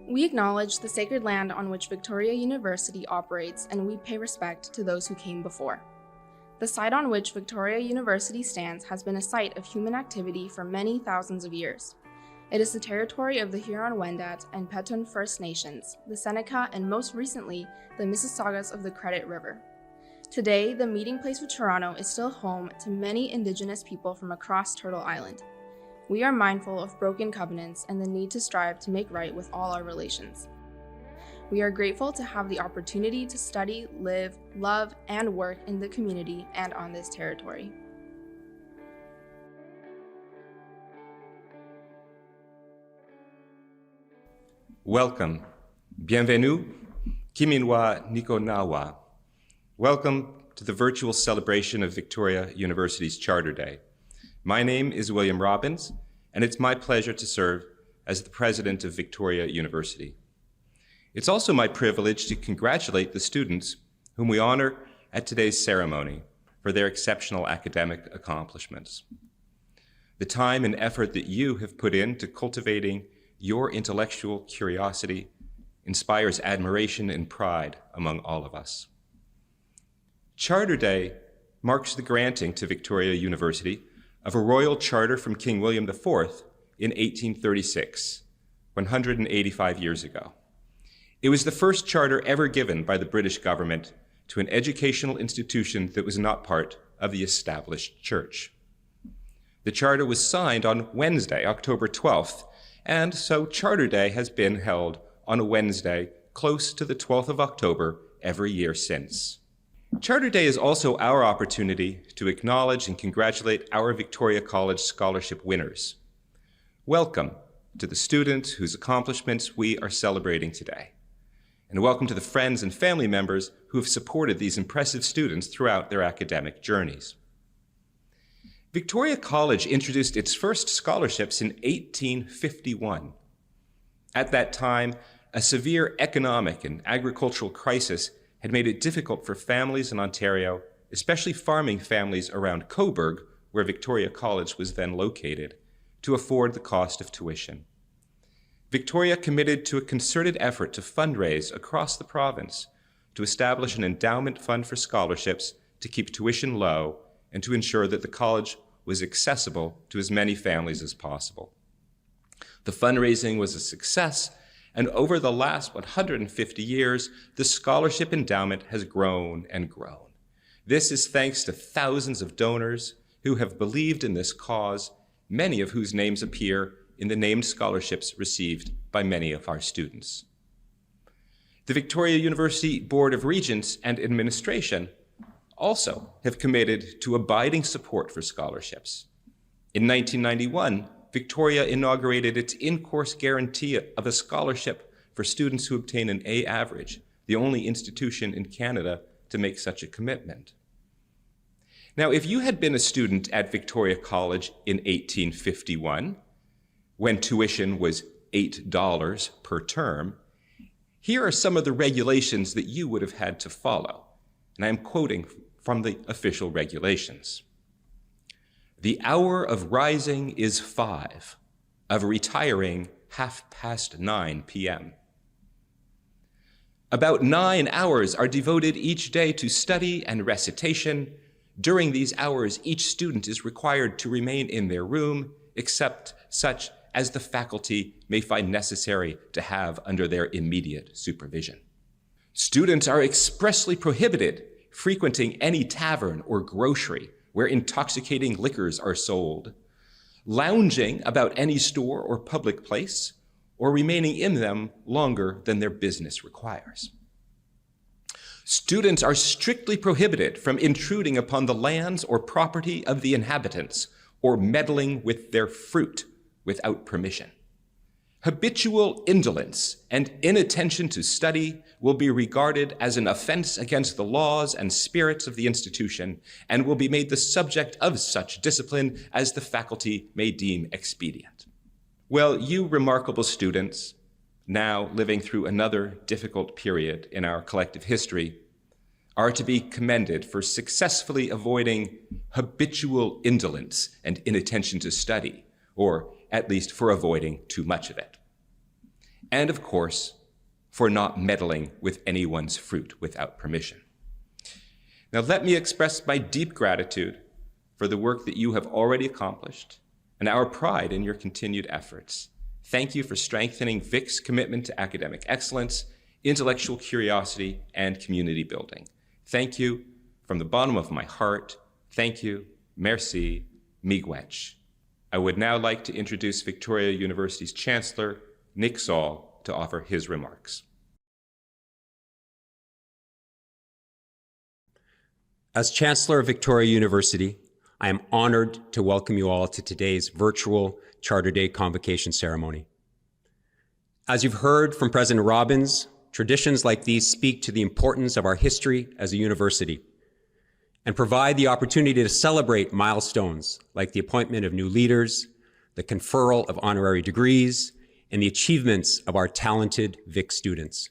We acknowledge the sacred land on which Victoria University operates, and we pay respect to those who came before. The site on which Victoria University stands has been a site of human activity for many thousands of years. It is the territory of the Huron-Wendat and Petun First Nations, the Seneca, and most recently, the Mississaugas of the Credit River. Today, the meeting place of Toronto is still home to many Indigenous people from across Turtle Island. We are mindful of broken covenants and the need to strive to make right with all our relations. We are grateful to have the opportunity to study, live, love, and work in the community and on this territory. Welcome. Bienvenue. Kiminwa Nikonawa. Welcome to the virtual celebration of Victoria University's Charter Day. My name is William Robbins, and it's my pleasure to serve as the president of Victoria University. It's also my privilege to congratulate the students whom we honor at today's ceremony for their exceptional academic accomplishments. The time and effort that you have put into cultivating your intellectual curiosity inspires admiration and pride among all of us. Charter Day marks the granting to Victoria University of a royal charter from King William IV in 1836, 185 years ago. It was the first charter ever given by the British government to an educational institution that was not part of the established church. The charter was signed on Wednesday, October 12th, and so Charter Day has been held on a Wednesday close to the 12th of October every year since. Charter Day is also our opportunity to acknowledge and congratulate our Victoria College scholarship winners. Welcome to the students whose accomplishments we are celebrating today. And welcome to the friends and family members who have supported these impressive students throughout their academic journeys. Victoria College introduced its first scholarships in 1851. At that time, a severe economic and agricultural crisis had made it difficult for families in Ontario, especially farming families around Cobourg, where Victoria College was then located, to afford the cost of tuition. Victoria committed to a concerted effort to fundraise across the province to establish an endowment fund for scholarships to keep tuition low and to ensure that the college was accessible to as many families as possible. The fundraising was a success, and over the last 150 years, the scholarship endowment has grown and grown. This is thanks to thousands of donors who have believed in this cause, many of whose names appear in the named scholarships received by many of our students. The Victoria University Board of Regents and Administration also have committed to abiding support for scholarships. In 1991, Victoria inaugurated its in-course guarantee of a scholarship for students who obtain an A average, the only institution in Canada to make such a commitment. Now, if you had been a student at Victoria College in 1851, when tuition was $8 per term, here are some of the regulations that you would have had to follow. And I am quoting from the official regulations. The hour of rising is 5, of retiring 9:30 p.m. About 9 hours are devoted each day to study and recitation. During these hours, each student is required to remain in their room, except such as the faculty may find necessary to have under their immediate supervision. Students are expressly prohibited frequenting any tavern or grocery where intoxicating liquors are sold, lounging about any store or public place, or remaining in them longer than their business requires. Students are strictly prohibited from intruding upon the lands or property of the inhabitants or meddling with their fruit without permission. Habitual indolence and inattention to study will be regarded as an offense against the laws and spirits of the institution and will be made the subject of such discipline as the faculty may deem expedient. Well, you remarkable students, now living through another difficult period in our collective history, are to be commended for successfully avoiding habitual indolence and inattention to study, or at least for avoiding too much of it. and of course, for not meddling with anyone's fruit without permission. Now, let me express my deep gratitude for the work that you have already accomplished and our pride in your continued efforts. Thank you for strengthening Vic's commitment to academic excellence, intellectual curiosity, and community building. Thank you from the bottom of my heart. Thank you. Merci. Miigwech. I would now like to introduce Victoria University's Chancellor, Nick Saul, to offer his remarks. As Chancellor of Victoria University, I am honored to welcome you all to today's virtual Charter Day convocation ceremony. As you've heard from President Robbins, traditions like these speak to the importance of our history as a university and provide the opportunity to celebrate milestones like the appointment of new leaders, the conferral of honorary degrees, and the achievements of our talented Vic students.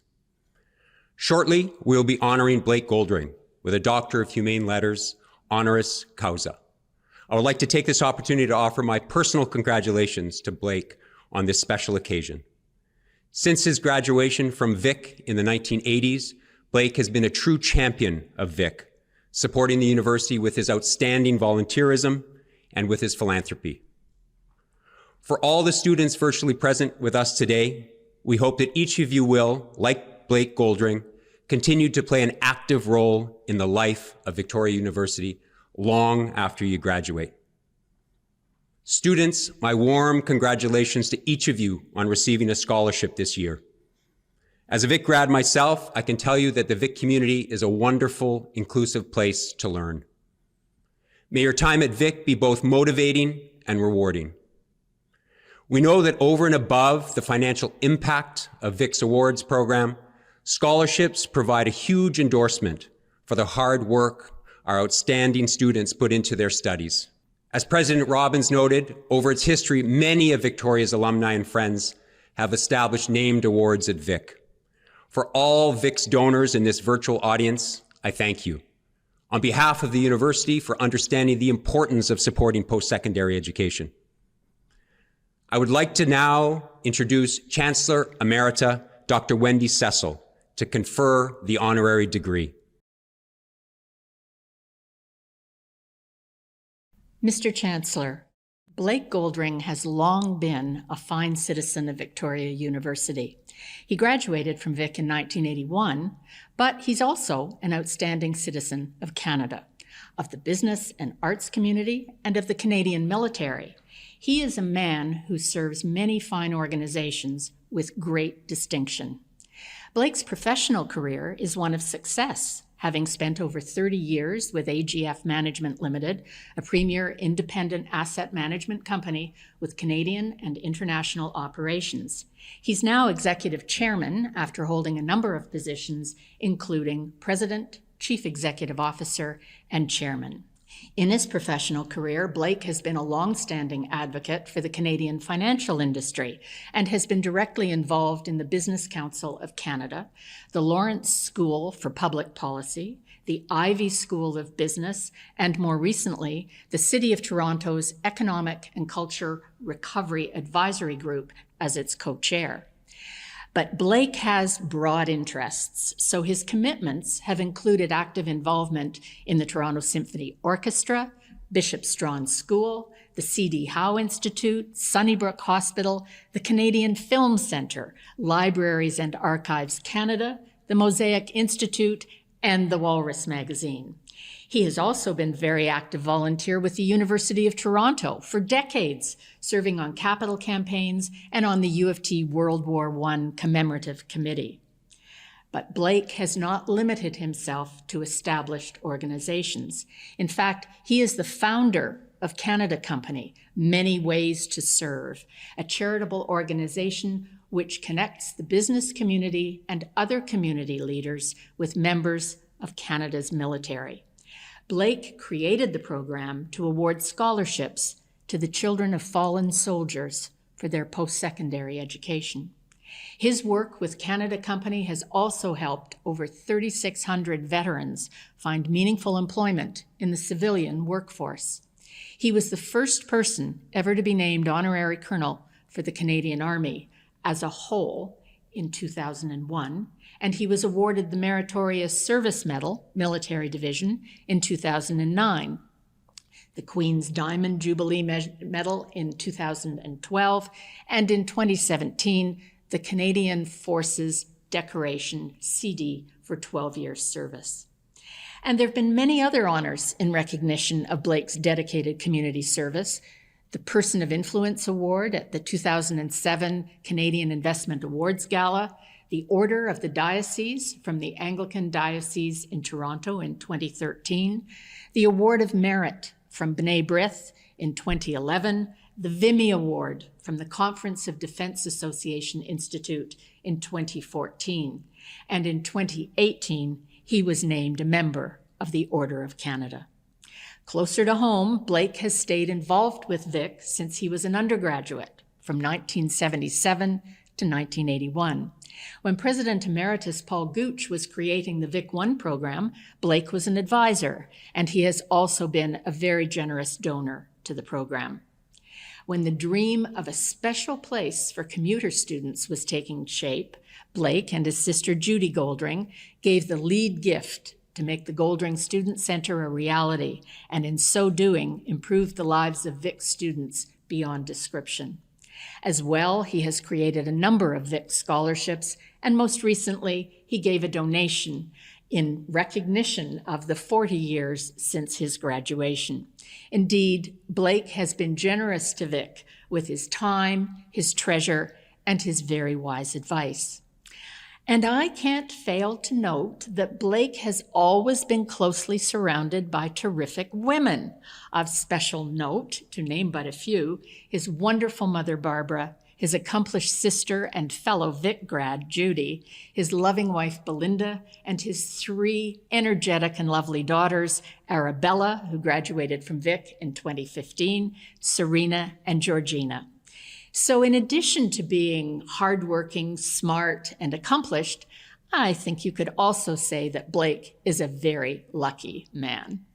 Shortly, we'll be honoring Blake Goldring with a Doctor of Humane Letters, honoris causa. I would like to take this opportunity to offer my personal congratulations to Blake on this special occasion. Since his graduation from Vic in the 1980s, Blake has been a true champion of Vic, supporting the university with his outstanding volunteerism and with his philanthropy. For all the students virtually present with us today, we hope that each of you will, like Blake Goldring, continue to play an active role in the life of Victoria University long after you graduate. Students, my warm congratulations to each of you on receiving a scholarship this year. As a Vic grad myself, I can tell you that the Vic community is a wonderful, inclusive place to learn. May your time at Vic be both motivating and rewarding. We know that over and above the financial impact of Vic's awards program, scholarships provide a huge endorsement for the hard work our outstanding students put into their studies. As President Robbins noted, over its history, many of Victoria's alumni and friends have established named awards at Vic. For all Vic's donors in this virtual audience, I thank you. On behalf of the university, for understanding the importance of supporting post-secondary education. I would like to now introduce Chancellor Emerita Dr. Wendy Cecil to confer the honorary degree. Mr. Chancellor, Blake Goldring has long been a fine citizen of Victoria University. He graduated from Vic in 1981, but he's also an outstanding citizen of Canada, of the business and arts community, and of the Canadian military. He is a man who serves many fine organizations with great distinction. Blake's professional career is one of success, having spent over 30 years with AGF Management Limited, a premier independent asset management company with Canadian and international operations. He's now executive chairman after holding a number of positions, including president, chief executive officer, and chairman. In his professional career, Blake has been a long-standing advocate for the Canadian financial industry and has been directly involved in the Business Council of Canada, the Lawrence School for Public Policy, the Ivey School of Business, and more recently, the City of Toronto's Economic and Culture Recovery Advisory Group as its co-chair. But Blake has broad interests, so his commitments have included active involvement in the Toronto Symphony Orchestra, Bishop Strawn School, the C.D. Howe Institute, Sunnybrook Hospital, the Canadian Film Centre, Libraries and Archives Canada, the Mosaic Institute, and the Walrus magazine. He has also been a very active volunteer with the University of Toronto for decades, serving on capital campaigns and on the U of T World War I Commemorative Committee. But Blake has not limited himself to established organizations. In fact, he is the founder of Canada Company, Many Ways to Serve, a charitable organization which connects the business community and other community leaders with members of Canada's military. Blake created the program to award scholarships to the children of fallen soldiers for their post-secondary education. His work with Canada Company has also helped over 3,600 veterans find meaningful employment in the civilian workforce. He was the first person ever to be named honorary colonel for the Canadian Army as a whole in 2001, and he was awarded the Meritorious Service Medal, Military Division, in 2009, the Queen's Diamond Jubilee Medal in 2012, and in 2017, the Canadian Forces Decoration CD for 12 years service. And there have been many other honors in recognition of Blake's dedicated community service. The Person of Influence Award at the 2007 Canadian Investment Awards Gala, the Order of the Diocese from the Anglican Diocese in Toronto in 2013, the Award of Merit from B'nai B'rith in 2011, the Vimy Award from the Conference of Defense Association Institute in 2014, and in 2018, he was named a member of the Order of Canada. Closer to home, Blake has stayed involved with Vic since he was an undergraduate, from 1977 to 1981. When President Emeritus Paul Gooch was creating the Vic One program, Blake was an advisor, and he has also been a very generous donor to the program. When the dream of a special place for commuter students was taking shape, Blake and his sister Judy Goldring gave the lead gift to make the Goldring Student Center a reality, and in so doing, improved the lives of Vic students beyond description. As well, he has created a number of Vic scholarships, and most recently, he gave a donation in recognition of the 40 years since his graduation. Indeed, Blake has been generous to Vic with his time, his treasure, and his very wise advice. And I can't fail to note that Blake has always been closely surrounded by terrific women. Of special note, to name but a few, his wonderful mother, Barbara, his accomplished sister and fellow Vic grad, Judy, his loving wife, Belinda, and his 3 energetic and lovely daughters, Arabella, who graduated from Vic in 2015, Serena, and Georgina. So in addition to being hardworking, smart, and accomplished, I think you could also say that Blake is a very lucky man.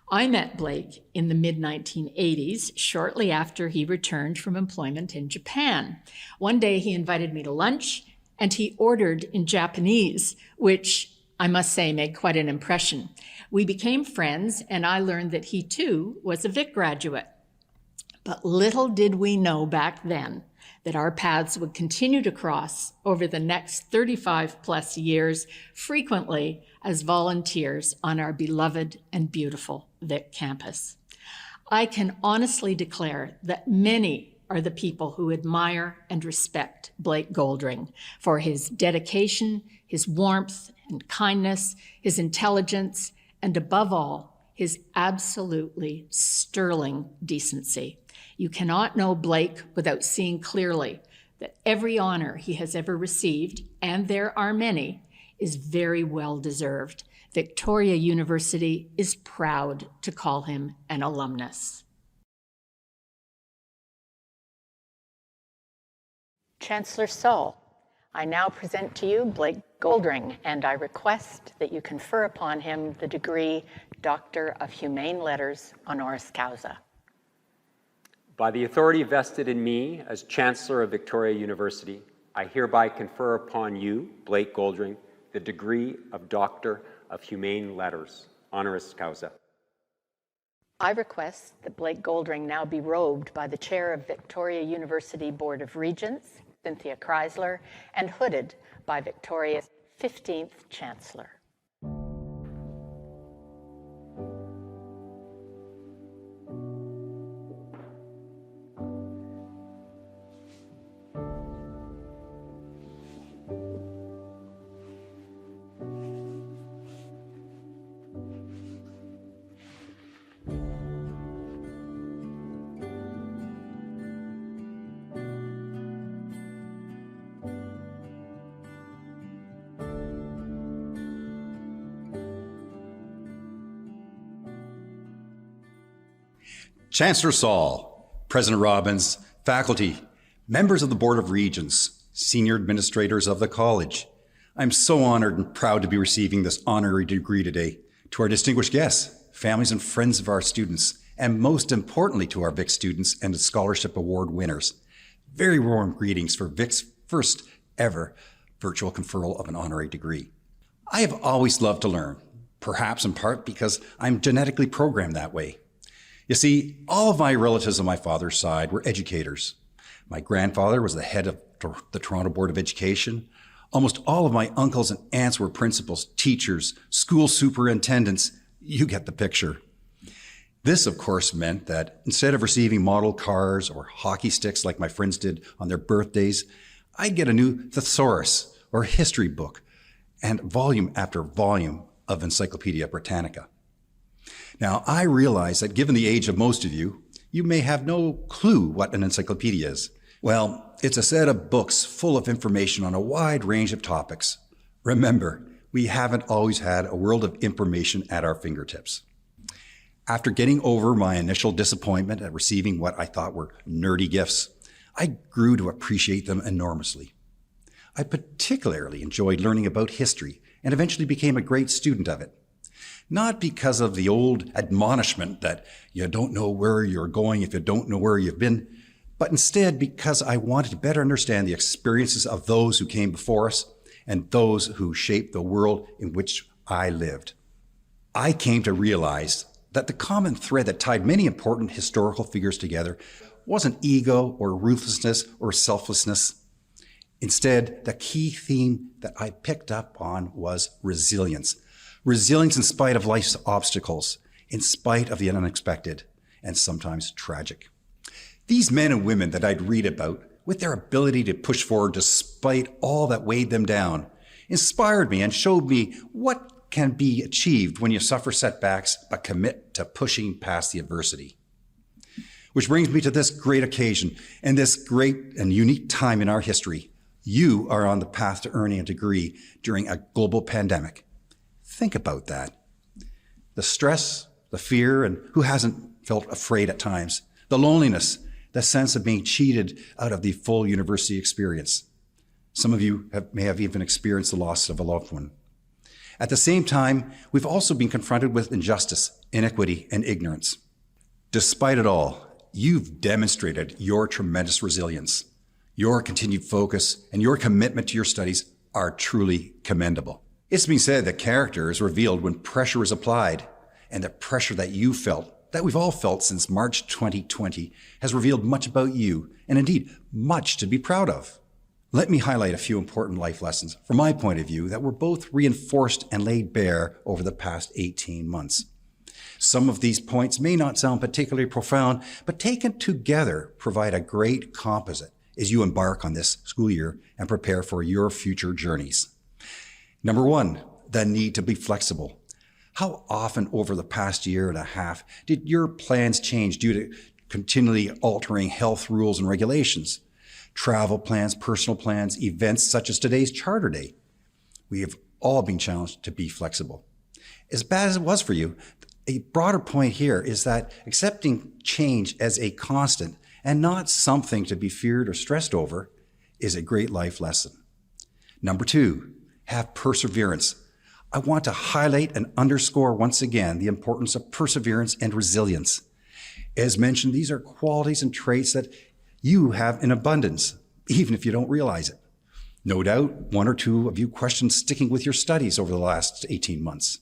I met Blake in the mid-1980s, shortly after he returned from employment in Japan. One day he invited me to lunch, and he ordered in Japanese, which I must say made quite an impression. We became friends, and I learned that he too was a Vic graduate. But little did we know back then that our paths would continue to cross over the next 35 plus years, frequently as volunteers on our beloved and beautiful Vic campus. I can honestly declare that many are the people who admire and respect Blake Goldring for his dedication, his warmth and kindness, his intelligence, and above all, his absolutely sterling decency. You cannot know Blake without seeing clearly that every honor he has ever received, and there are many, is very well deserved. Victoria University is proud to call him an alumnus. Chancellor Saul, I now present to you Blake Goldring, and I request that you confer upon him the degree Doctor of Humane Letters honoris causa. By the authority vested in me as Chancellor of Victoria University, I hereby confer upon you, Blake Goldring, the degree of Doctor of Humane Letters, honoris causa. I request that Blake Goldring now be robed by the Chair of Victoria University Board of Regents, Cynthia Chrysler, and hooded by Victoria's 15th Chancellor. Chancellor Saul, President Robbins, faculty, members of the Board of Regents, senior administrators of the college, I'm so honored and proud to be receiving this honorary degree today. To our distinguished guests, families and friends of our students, and most importantly to our Vic students and the Scholarship Award winners. Very warm greetings for Vic's first ever virtual conferral of an honorary degree. I have always loved to learn, perhaps in part because I'm genetically programmed that way. You see, all of my relatives on my father's side were educators. My grandfather was the head of the Toronto Board of Education. Almost all of my uncles and aunts were principals, teachers, school superintendents. You get the picture. This, of course, meant that instead of receiving model cars or hockey sticks like my friends did on their birthdays, I'd get a new thesaurus or history book and volume after volume of Encyclopedia Britannica. Now, I realize that given the age of most of you, you may have no clue what an encyclopedia is. Well, it's a set of books full of information on a wide range of topics. Remember, we haven't always had a world of information at our fingertips. After getting over my initial disappointment at receiving what I thought were nerdy gifts, I grew to appreciate them enormously. I particularly enjoyed learning about history and eventually became a great student of it. Not because of the old admonishment that you don't know where you're going if you don't know where you've been, but instead because I wanted to better understand the experiences of those who came before us and those who shaped the world in which I lived. I came to realize that the common thread that tied many important historical figures together wasn't ego or ruthlessness or selflessness. Instead, the key theme that I picked up on was resilience. Resilience in spite of life's obstacles, in spite of the unexpected, and sometimes tragic. These men and women that I'd read about, with their ability to push forward despite all that weighed them down, inspired me and showed me what can be achieved when you suffer setbacks but commit to pushing past the adversity. Which brings me to this great occasion and this great and unique time in our history. You are on the path to earning a degree during a global pandemic. Think about that. The stress, the fear, and who hasn't felt afraid at times, the loneliness, the sense of being cheated out of the full university experience. Some of you may have even experienced the loss of a loved one. At the same time, we've also been confronted with injustice, inequity, and ignorance. Despite it all, you've demonstrated your tremendous resilience. Your continued focus and your commitment to your studies are truly commendable. It's been said that character is revealed when pressure is applied, and the pressure that you felt, that we've all felt since March 2020, has revealed much about you, and indeed, much to be proud of. Let me highlight a few important life lessons from my point of view that were both reinforced and laid bare over the past 18 months. Some of these points may not sound particularly profound, but taken together provide a great composite as you embark on this school year and prepare for your future journeys. Number one, the need to be flexible. How often over the past year and a half did your plans change due to continually altering health rules and regulations? Travel plans, personal plans, events such as today's Charter Day. We have all been challenged to be flexible. As bad as it was for you, a broader point here is that accepting change as a constant and not something to be feared or stressed over is a great life lesson. Number two, have perseverance. I want to highlight and underscore once again the importance of perseverance and resilience. As mentioned, these are qualities and traits that you have in abundance, even if you don't realize it. No doubt, one or two of you questioned sticking with your studies over the last 18 months.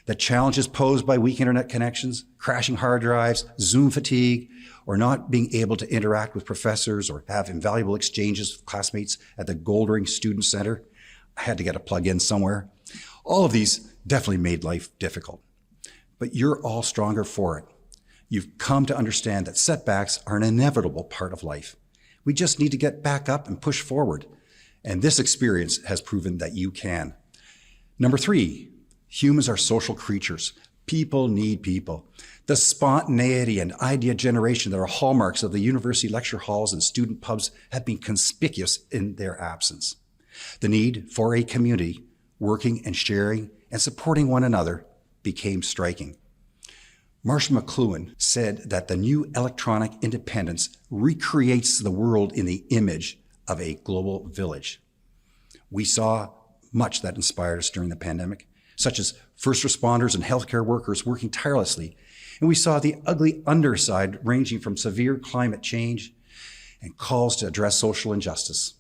The challenges posed by weak internet connections, crashing hard drives, Zoom fatigue, or not being able to interact with professors or have invaluable exchanges with classmates at the Goldring Student Center. I had to get a plug in somewhere. All of these definitely made life difficult, but you're all stronger for it. You've come to understand that setbacks are an inevitable part of life. We just need to get back up and push forward. And this experience has proven that you can. Number three, humans are social creatures. People need people. The spontaneity and idea generation that are hallmarks of the university lecture halls and student pubs have been conspicuous in their absence. The need for a community working and sharing and supporting one another became striking. Marshall McLuhan said that the new electronic independence recreates the world in the image of a global village. We saw much that inspired us during the pandemic, such as first responders and healthcare workers working tirelessly. And we saw the ugly underside ranging from severe climate change and calls to address social injustice.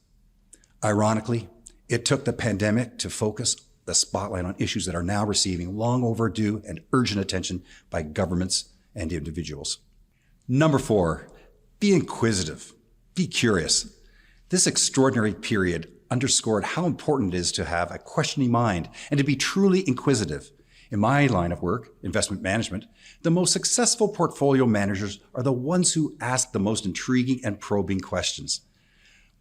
Ironically, It took the pandemic to focus the spotlight on issues that are now receiving long overdue and urgent attention by governments and individuals. Number 4, be inquisitive, be curious. This extraordinary period underscored how important it is to have a questioning mind and to be truly inquisitive. In my line of work, investment management, the most successful portfolio managers are the ones who ask the most intriguing and probing questions.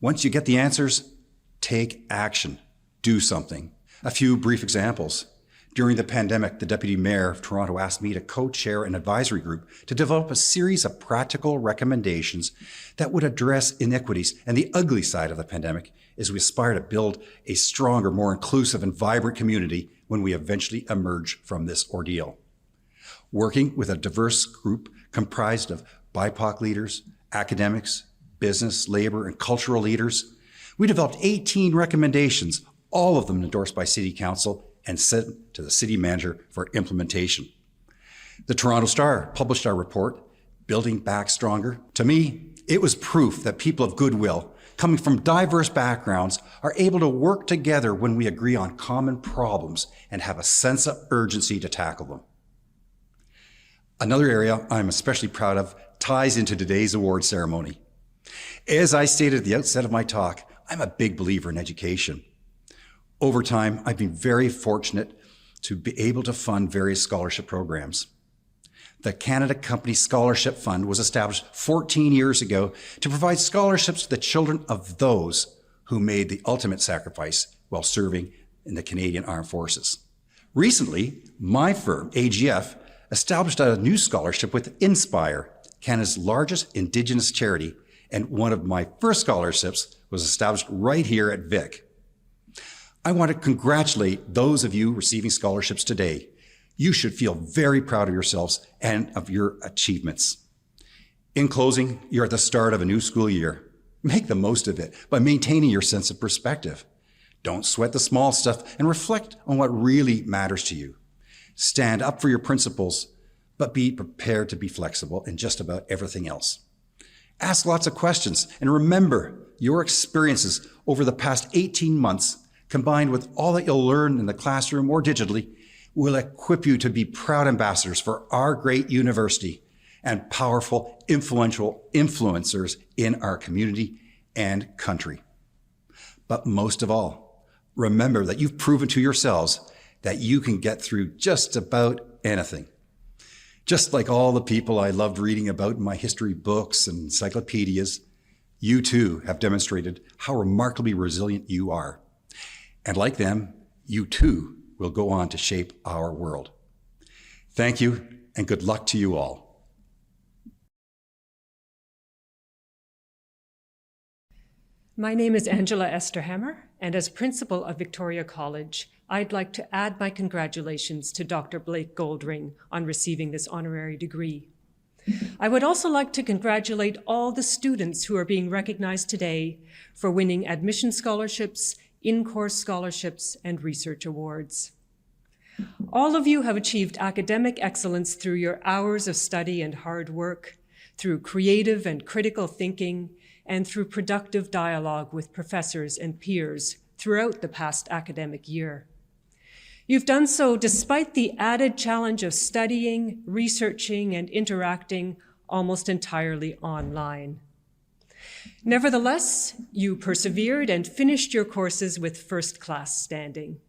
Once you get the answers, take action, do something. A few brief examples. During the pandemic, the Deputy Mayor of Toronto asked me to co-chair an advisory group to develop a series of practical recommendations that would address inequities and the ugly side of the pandemic as we aspire to build a stronger, more inclusive and vibrant community when we eventually emerge from this ordeal. Working with a diverse group comprised of BIPOC leaders, academics, business, labor, and cultural leaders, we developed 18 recommendations, all of them endorsed by City Council and sent to the City Manager for implementation. The Toronto Star published our report, Building Back Stronger. To me, it was proof that people of goodwill, coming from diverse backgrounds, are able to work together when we agree on common problems and have a sense of urgency to tackle them. Another area I'm especially proud of ties into today's award ceremony. As I stated at the outset of my talk, I'm a big believer in education. Over time, I've been very fortunate to be able to fund various scholarship programs. The Canada Company Scholarship Fund was established 14 years ago to provide scholarships to the children of those who made the ultimate sacrifice while serving in the Canadian Armed Forces. Recently, my firm, AGF, established a new scholarship with Inspire, Canada's largest Indigenous charity, and one of my first scholarships was established right here at Vic. I want to congratulate those of you receiving scholarships today. You should feel very proud of yourselves and of your achievements. In closing, you're at the start of a new school year. Make the most of it by maintaining your sense of perspective. Don't sweat the small stuff and reflect on what really matters to you. Stand up for your principles, but be prepared to be flexible in just about everything else. Ask lots of questions and remember your experiences over the past 18 months, combined with all that you'll learn in the classroom or digitally, will equip you to be proud ambassadors for our great university and powerful, influential influencers in our community and country. But most of all, remember that you've proven to yourselves that you can get through just about anything. Just like all the people I loved reading about in my history books and encyclopedias, you too have demonstrated how remarkably resilient you are. And like them, you too will go on to shape our world. Thank you, and good luck to you all. My name is Angela Esterhammer, and as principal of Victoria College, I'd like to add my congratulations to Dr. Blake Goldring on receiving this honorary degree. I would also like to congratulate all the students who are being recognized today for winning admission scholarships, in-course scholarships, and research awards. All of you have achieved academic excellence through your hours of study and hard work, through creative and critical thinking, and through productive dialogue with professors and peers throughout the past academic year. You've done so despite the added challenge of studying, researching, and interacting almost entirely online. Nevertheless, you persevered and finished your courses with first-class standing.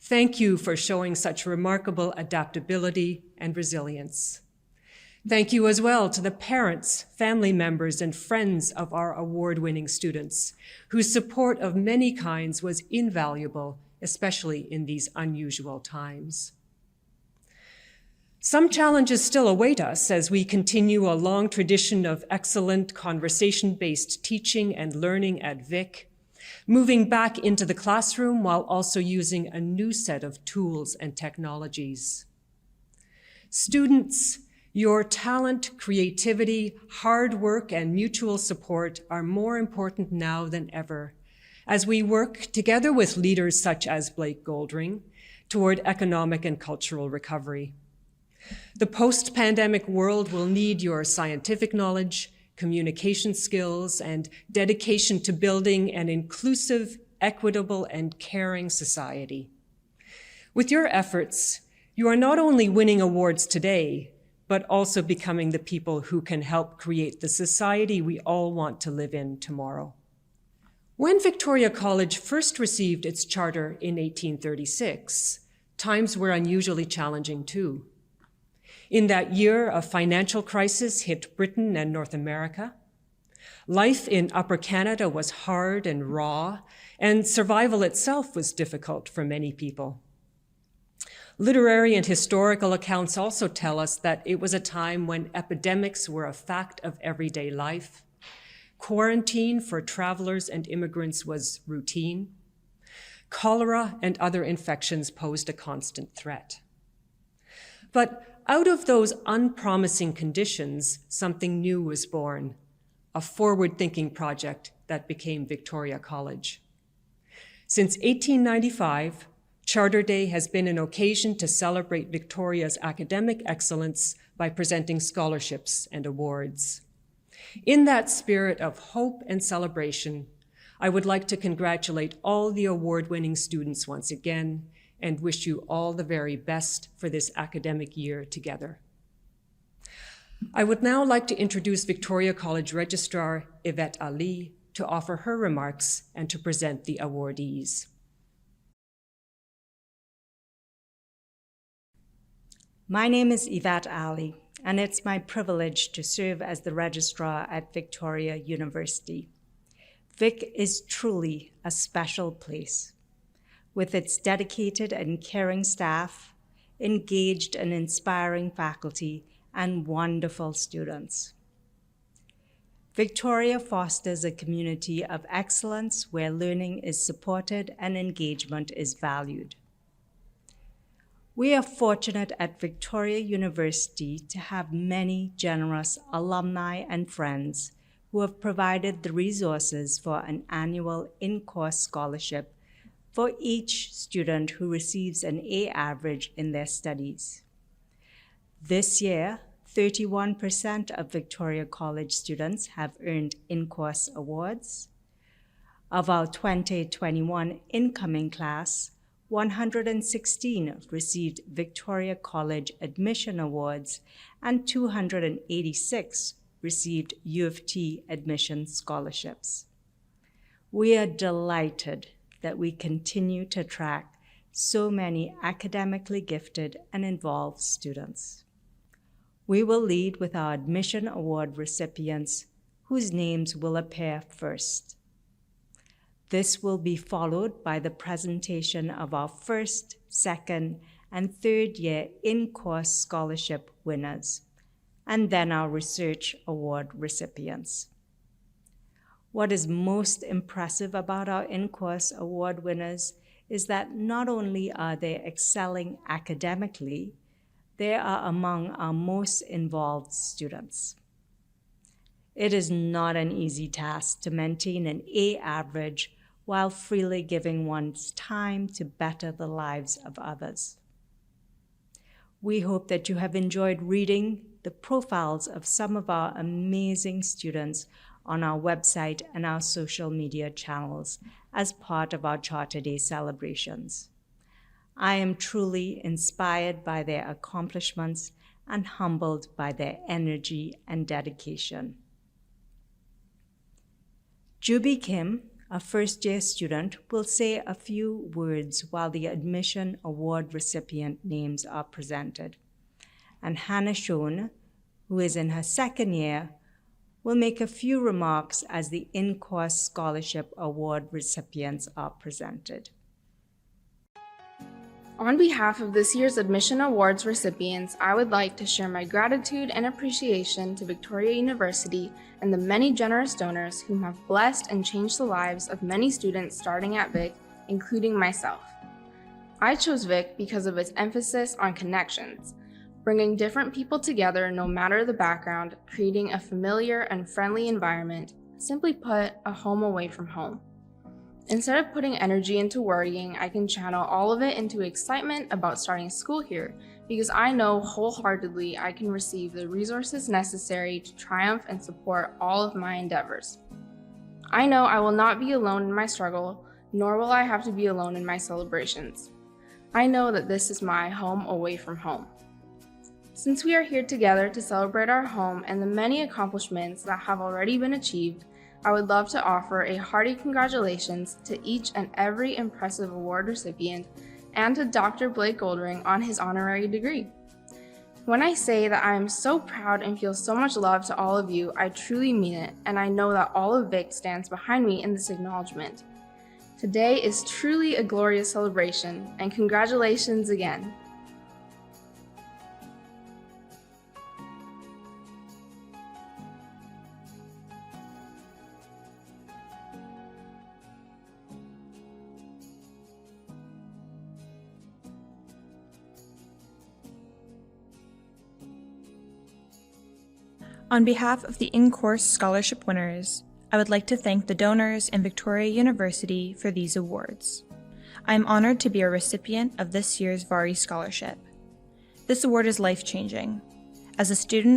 Thank you for showing such remarkable adaptability and resilience. Thank you as well to the parents, family members, and friends of our award-winning students, whose support of many kinds was invaluable, especially in these unusual times. Some challenges still await us as we continue a long tradition of excellent conversation-based teaching and learning at Vic, moving back into the classroom while also using a new set of tools and technologies. Students, your talent, creativity, hard work, and mutual support are more important now than ever as we work together with leaders such as Blake Goldring toward economic and cultural recovery. The post-pandemic world will need your scientific knowledge, communication skills, and dedication to building an inclusive, equitable, and caring society. With your efforts, you are not only winning awards today, but also becoming the people who can help create the society we all want to live in tomorrow. When Victoria College first received its charter in 1836, times were unusually challenging too. In that year, a financial crisis hit Britain and North America. Life in Upper Canada was hard and raw, and survival itself was difficult for many people. Literary and historical accounts also tell us that it was a time when epidemics were a fact of everyday life. Quarantine for travelers and immigrants was routine. Cholera and other infections posed a constant threat. But out of those unpromising conditions, something new was born, a forward-thinking project that became Victoria College. Since 1895, Charter Day has been an occasion to celebrate Victoria's academic excellence by presenting scholarships and awards. In that spirit of hope and celebration, I would like to congratulate all the award-winning students once again and wish you all the very best for this academic year together. I would now like to introduce Victoria College Registrar Yvette Ali to offer her remarks and to present the awardees. My name is Yvette Ali, and it's my privilege to serve as the registrar at Victoria University. Vic is truly a special place, with its dedicated and caring staff, engaged and inspiring faculty, and wonderful students. Victoria fosters a community of excellence where learning is supported and engagement is valued. We are fortunate at Victoria University to have many generous alumni and friends who have provided the resources for an annual in-course scholarship for each student who receives an A average in their studies. This year, 31% of Victoria College students have earned in-course awards. Of our 2021 incoming class, 116 received Victoria College Admission Awards and 286 received U of T admission scholarships. We are delighted that we continue to attract so many academically gifted and involved students. We will lead with our admission award recipients whose names will appear first. This will be followed by the presentation of our first, second, and third year in-course scholarship winners, and then our research award recipients. What is most impressive about our in-course award winners is that not only are they excelling academically, they are among our most involved students. It is not an easy task to maintain an A average while freely giving one's time to better the lives of others. We hope that you have enjoyed reading the profiles of some of our amazing students on our website and our social media channels as part of our Charter Day celebrations. I am truly inspired by their accomplishments and humbled by their energy and dedication. Juby Kim, a first-year student, will say a few words while the admission award recipient names are presented. And Hannah Schoen, who is in her second year, will make a few remarks as the in-course scholarship award recipients are presented. On behalf of this year's Admission Awards recipients, I would like to share my gratitude and appreciation to Victoria University and the many generous donors whom have blessed and changed the lives of many students starting at Vic, including myself. I chose Vic because of its emphasis on connections, bringing different people together no matter the background, creating a familiar and friendly environment, simply put, a home away from home. Instead of putting energy into worrying, I can channel all of it into excitement about starting school here because I know wholeheartedly I can receive the resources necessary to triumph and support all of my endeavors. I know I will not be alone in my struggle nor will I have to be alone in my celebrations. I know that this is my home away from home. Since we are here together to celebrate our home and the many accomplishments that have already been achieved, I would love to offer a hearty congratulations to each and every impressive award recipient and to Dr. Blake Goldring on his honorary degree. When I say that I am so proud and feel so much love to all of you, I truly mean it, and I know that all of Vic stands behind me in this acknowledgement. Today is truly a glorious celebration, and congratulations again. On behalf of the in-course scholarship winners, I would like to thank the donors and Victoria University for these awards. I am honored to be a recipient of this year's Vari Scholarship. This award is life-changing. As a student